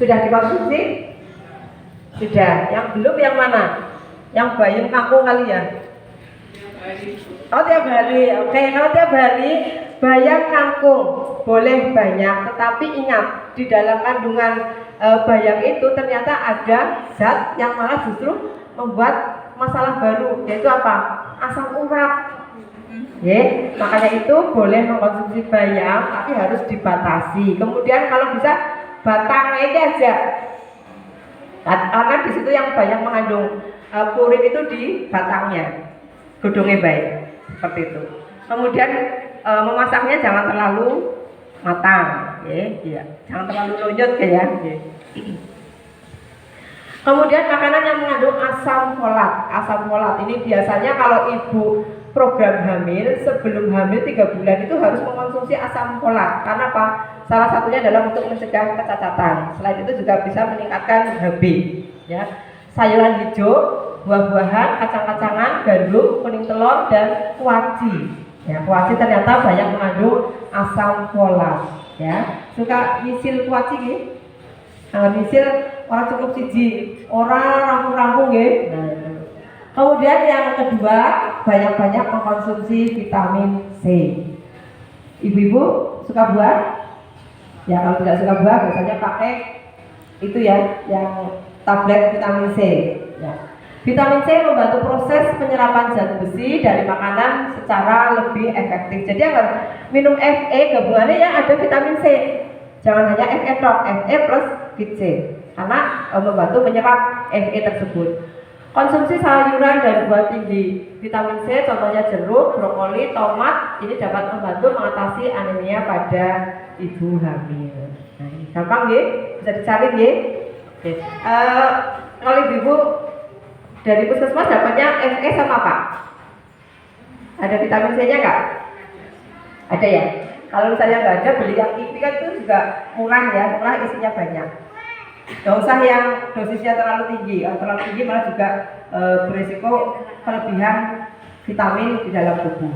Sudah dikonsumsi? Sudah, yang belum yang mana? Yang bayam kangkung kali ya? Oh tiap hari, oke. Kalau tiap hari bayam kangkung boleh banyak, tetapi ingat di dalam kandungan bayam itu ternyata ada zat yang malah justru membuat masalah baru, yaitu apa? Asam urat. Ya, makanya itu boleh mengkonsumsi bayam, tapi harus dibatasi. Kemudian kalau bisa batangnya aja. Karena di situ yang banyak mengandung purin itu di batangnya, godongnya baik, seperti itu. Kemudian memasaknya jangan terlalu matang, ya, jangan terlalu lunyut ya. Kemudian makanan yang mengandung asam folat ini biasanya kalau ibu program hamil, sebelum hamil 3 bulan itu harus mengkonsumsi asam folat. Karena apa? Salah satunya adalah untuk mencegah kecacatan. Selain itu juga bisa meningkatkan HB. Ya. Sayuran hijau, buah-buahan, kacang-kacangan, gandum, kuning telur, dan kuaci. Ya, kuaci ternyata banyak mengandung asam folat. Ya. Suka misil kuaci gitu? Misil orang cukup siji, orang rampung-rampung gitu. Nah, kemudian yang kedua, banyak-banyak mengkonsumsi vitamin C. Ibu-ibu suka buah? Ya kalau tidak suka buah biasanya pakai itu ya, yang tablet vitamin C. Ya. Vitamin C membantu proses penyerapan zat besi dari makanan secara lebih efektif. Jadi agar minum Fe gabungannya ya ada vitamin C. Jangan hanya Fe tok, Fe plus vit C karena membantu menyerap Fe tersebut. Konsumsi sayuran dan buah tinggi vitamin C, contohnya jeruk, brokoli, tomat, ini dapat membantu mengatasi anemia pada ibu hamil. Nah, ini gampang ya, bisa dicari ya. Oke. Kalau ibu dari puskesmas dapatnya Fe sama apa? Ada vitamin C-nya nggak? Ada ya. Kalau misalnya nggak ada, beli yang ini kan itu juga murah ya, murah isinya banyak. Nggak usah yang dosisnya terlalu tinggi, terlalu tinggi malah juga berisiko kelebihan vitamin di dalam tubuh.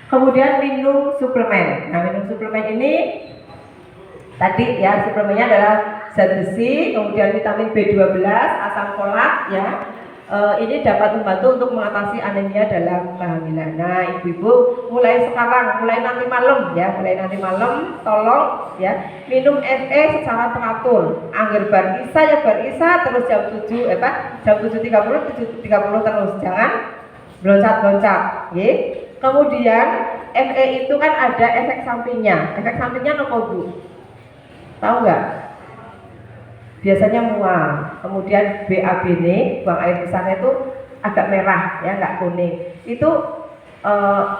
Kemudian minum suplemen. Nah, minum suplemen ini tadi ya, suplemennya adalah zat besi, kemudian vitamin B12, asam folat ya. Ini dapat membantu untuk mengatasi anemia dalam kehamilan. Nah, ibu-ibu mulai sekarang, mulai nanti malam, tolong ya minum Fe secara teratur. Angger bar isa terus jam 7:30 terus, jangan loncat-loncat, ya. Kemudian Fe itu kan ada efek sampingnya. Efek sampingnya apa Bu? Tahu nggak? Biasanya mual, kemudian BAB ini buang air besarnya itu agak merah ya, nggak kuning. Itu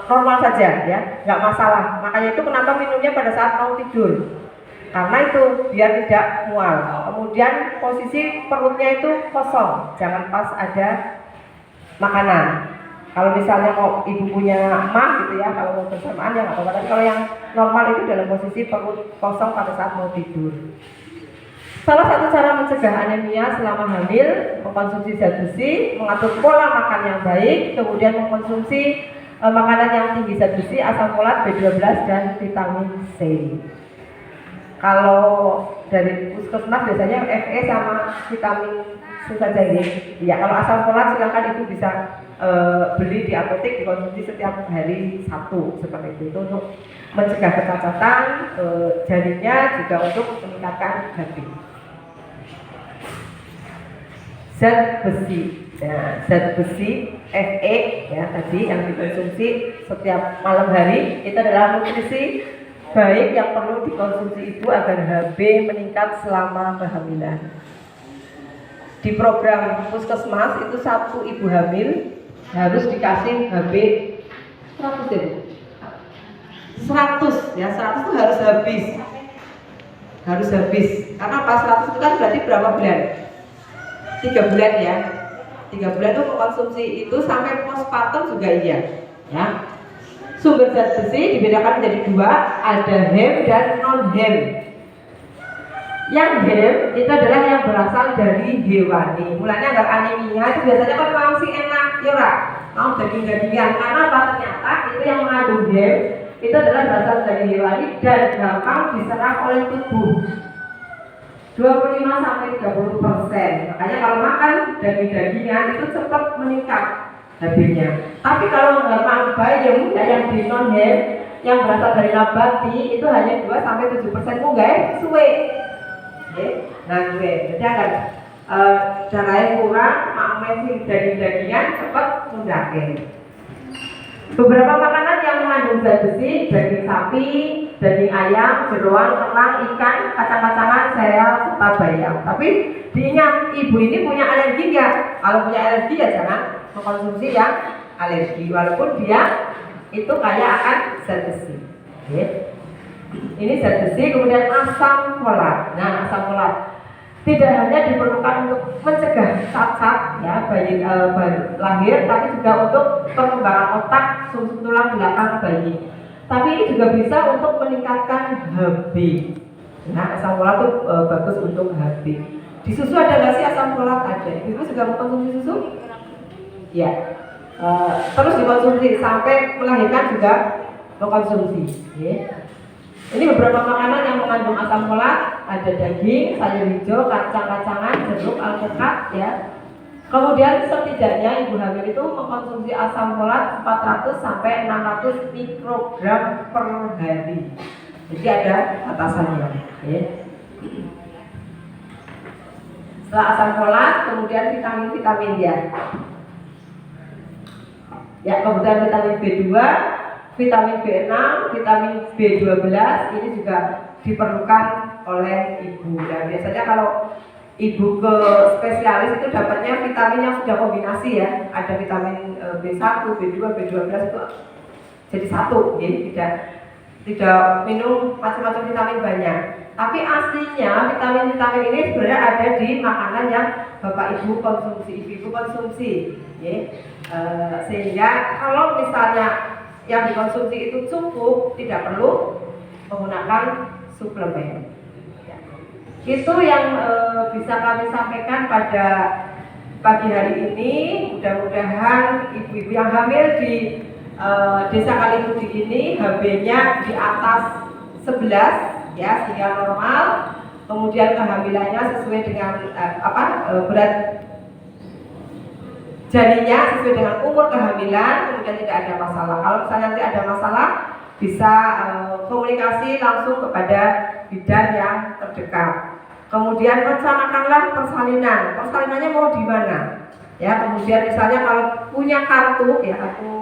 normal saja ya, nggak masalah. Makanya itu kenapa minumnya pada saat mau tidur, karena itu biar tidak mual. Kemudian posisi perutnya itu kosong, jangan pas ada makanan. Kalau misalnya mau ibu punya mah gitu ya, kalau mau bersamaan ya nggak apa-apa. Tapi kalau yang normal itu dalam posisi perut kosong pada saat mau tidur. Salah satu cara mencegah anemia selama hamil, mengkonsumsi zat besi, mengatur pola makan yang baik, kemudian mengkonsumsi makanan yang tinggi zat besi, asam folat, B12 dan vitamin C. Kalau dari puskesmas biasanya Fe sama vitamin C saja ya. Ya, kalau asam folat silakan ibu bisa beli di apotek, dikonsumsi setiap hari 1 seperti itu untuk mencegah kecacatan janinnya, juga untuk meningkatkan HB. Zat besi, ya, zat besi Fe ya tadi yang dikonsumsi setiap malam hari itu adalah nutrisi baik yang perlu dikonsumsi ibu agar HB meningkat selama kehamilan. Di program puskesmas itu satu ibu hamil harus dikasih HB 100 ya Bu? 100 ya, 100 itu harus habis karena pas 100 itu kan berarti berapa bulan? 3 bulan ya. 3 bulan itu mengkonsumsi itu sampai postpartum juga iya ya. Sumber zat besi dibedakan menjadi 2, ada hem dan non hem. Yang hem itu adalah yang berasal dari hewani. Mulanya agar anemia itu biasanya kan masih enak ya Pak, mau daging-dagingan, karena apa? Ternyata itu yang mengandung hem itu adalah berasal dari hewani dan gampang diserap oleh tubuh. 25-30%. Makanya kalau makan daging-dagingan itu cepat meningkat HB-nya. Tapi kalau makan bayam yang di non hem yang berasal dari nabati itu hanya 2-7% munggah suwe. Nah suwe. Jadi agar darahnya kurang, makan daging-dagingan cepat mundake. Beberapa makanan yang mengandung zat besi, daging sapi, daging ayam, jeroan, kerang, ikan, kacang-kacangan, sereal, serta bayam. Tapi diingat, ibu ini punya alergi nggak? Kalau punya alergi ya jangan mengkonsumsi yang alergi, walaupun dia itu kaya akan zat besi. Ini zat besi, kemudian asam folat. Nah, asam folat tidak hanya diperlukan untuk mencegah cacat ya bayi lahir, tapi juga untuk perkembangan otak, sumsum tulang belakang bayi. Tapi ini juga bisa untuk meningkatkan HB. Nah, asam folat itu bagus untuk HB. Di susu ada nggak sih asam folat? Ada. Ibu juga mengkonsumsi susu? Ya. Terus dikonsumsi sampai melahirkan juga mengkonsumsi. Ya. Ini beberapa makanan yang mengandung asam folat, ada daging, sayur hijau, kacang-kacangan, jeruk, alpukat ya. Kemudian setidaknya ibu hamil itu mengkonsumsi asam folat 400-600 mikrogram per hari. Jadi ada batasannya ya. Setelah asam folat, kemudian vitamin-vitamin ya. Ya, kemudian vitamin B2, vitamin B6, vitamin B12 ini juga diperlukan oleh ibu. Dan biasanya kalau ibu ke spesialis itu dapatnya vitamin yang sudah kombinasi ya, ada vitamin B1, B2, B12 itu jadi satu, ya. Tidak minum macam-macam vitamin banyak. Tapi aslinya vitamin-vitamin ini sebenarnya ada di makanan yang bapak ibu konsumsi, ibu konsumsi, ya. Sehingga kalau misalnya yang dikonsumsi itu cukup, tidak perlu menggunakan suplemen. Ya. Itu yang bisa kami sampaikan pada pagi hari ini. Mudah-mudahan ibu-ibu yang hamil di Desa Kalibudi ini HB-nya di atas 11 ya, sehingga normal. Kemudian kehamilannya sesuai dengan berat janinnya sesuai dengan umur kehamilan, kemudian tidak ada masalah. Kalau misalnya nanti ada masalah, bisa komunikasi langsung kepada bidan yang terdekat. Kemudian rencanakanlah persalinan. Persalinannya mau di mana? Ya, kemudian misalnya kalau punya kartu ya, kartu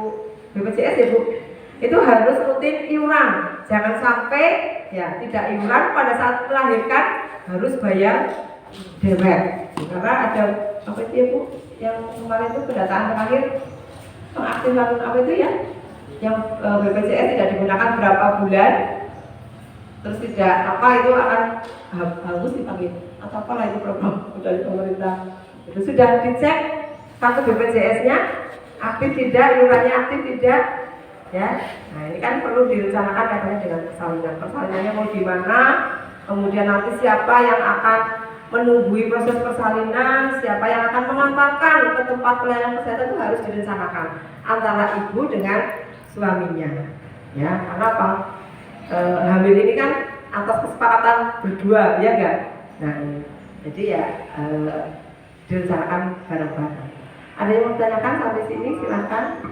BPJS ya Bu, itu harus rutin iuran. Jangan sampai ya tidak iuran pada saat melahirkan harus bayar dewek. Karena ada apa itu ya Bu, yang kemarin itu pendataan terakhir pengaktifan apa itu ya, yang BPJS tidak digunakan berapa bulan, terus tidak apa itu akan harus dipanggil atau apalah itu program dari pemerintah. Itu sudah dicek kartu BPJS-nya aktif tidak, iurannya aktif tidak, ya. Nah ini kan perlu direncanakan katanya dengan persalinan. Persalinannya mau di mana, kemudian nanti siapa yang akan menunggui proses persalinan, siapa yang akan mengantarkan ke tempat pelayanan kesehatan itu harus direncanakan antara ibu dengan suaminya, ya. Karena apa? Hamil ini kan atas kesepakatan berdua, ya enggak? Nah, jadi ya direncanakan bareng-bareng. Ada yang mau ditanyakan sampai sini, silahkan.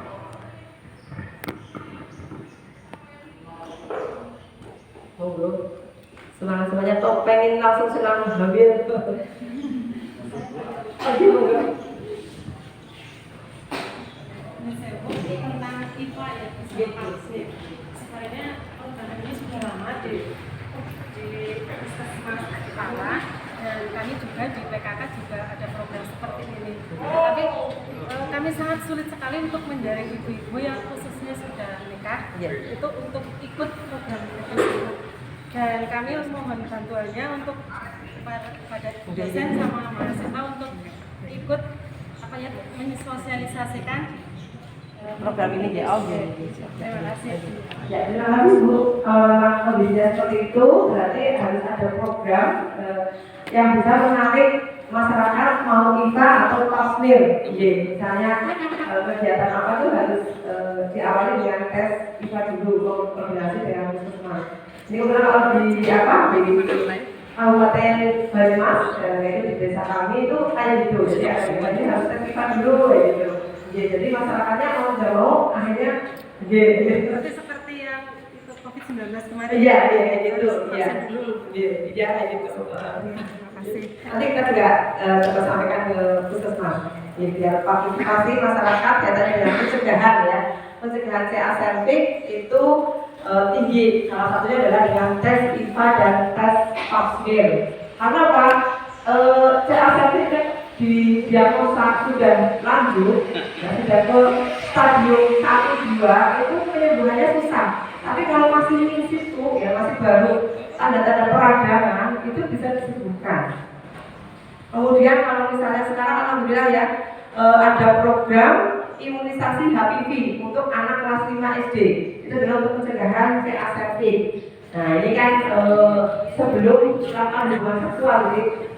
Monggo. Semangat-semangatnya toh pengen langsung senang hamil. Oke, monggo. Tentang IPA ya, vaksin. Sebenarnya program ini sudah lama di Puskesmas Kepala, dan kami juga di PKK juga ada program seperti ini. Tapi kami sangat sulit sekali untuk menjaring ibu-ibu yang khususnya sudah menikah, itu untuk ikut program tersebut. Dan kami mohon bantuannya untuk pada dosen sama mahasiswa untuk ikut mensosialisasikan Program ini ya, terima kasih. Ya, terima kasih Bu. Kalau memang kondisinya seperti itu, berarti harus ada program yang bisa menarik masyarakat mau IPA atau tasmir. Misalnya kegiatan apa tuh harus diawali dengan tes IPA dulu, koordinasi dengan puskesmas. Ini kemudian kalau di Kabupaten Banyumas, yaitu di desa kami itu kayak gitu. Jadi harus tes IPA dulu, gitu. Ya, jadi masyarakatnya mau nggak mau akhirnya Berarti seperti yang itu COVID-19 kemarin. iya gitu ya. Iya kayak gitu. Terima kasih. Nanti kita juga coba sampaikan ke puskesmas. Ya, biar partisipasi masyarakat kaitannya dengan pencegahan ya. Pencegahan CA sampling itu tinggi. Salah satunya adalah dengan tes IPA dan tes pap smear. Karena apa? CA sampling di diagnosa sudah lanjut, ya, sudah ke stadium 1-2 itu penyembuhannya susah. Tapi kalau masih in situ, ya masih baru tanda-tanda peradangan itu bisa disembuhkan. Kemudian kalau misalnya sekarang alhamdulillah ya ada program imunisasi HPV untuk anak kelas 5 SD. Itu adalah untuk pencegahan CA sampling. Nah ini kan sebelum melakukan hubungan seksual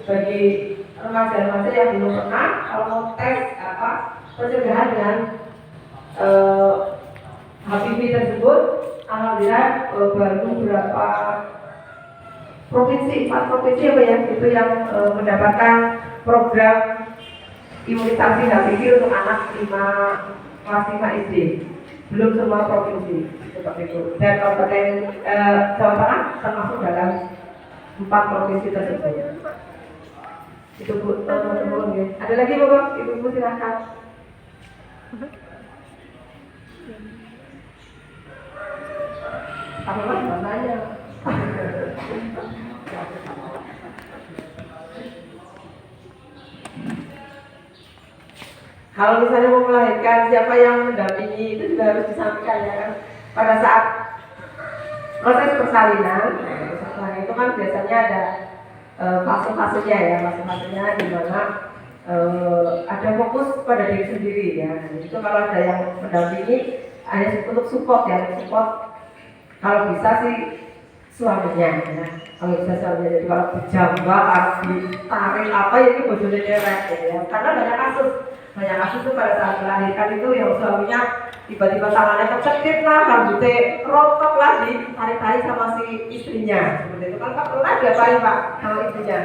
bagi remaja-remaja yang belum pernah, kalau mau tes pencegahan dengan HPV tersebut, alhamdulillah baru beberapa provinsi, 4 provinsi apa ya, itu yang mendapatkan program imunisasi HPV untuk anak kelas 5 SD. Belum semua provinsi seperti itu. Dan Kabupaten Jawa Tengah termasuk dalam 4 provinsi tersebut. Itu Bu, teman-teman ya. Ada lagi Bapak, Ibu silakan. Apa lagi? Tanya. Kalau misalnya mau melahirkan, siapa yang mendampingi itu juga harus disampaikan ya kan. Pada saat proses persalinan itu kan biasanya ada fase-fasenya ya, fase-fasenya di mana ada fokus pada diri sendiri ya. Itu kalau ada yang mendampingi, hanya untuk support ya, support kalau bisa sih suaminya ya. Kalau bisa suaminya, jadi kalau dijambak, harus ditarik apa ya, itu bojone derek ya. Karena banyak kasus itu pada saat melahirkan itu yang suaminya tiba-tiba tangannya kecekit lah, rambutnya rontok lah, ditarik-tarik sama si istrinya. Seperti itu kan Pak, pernah diapain Pak sama istrinya?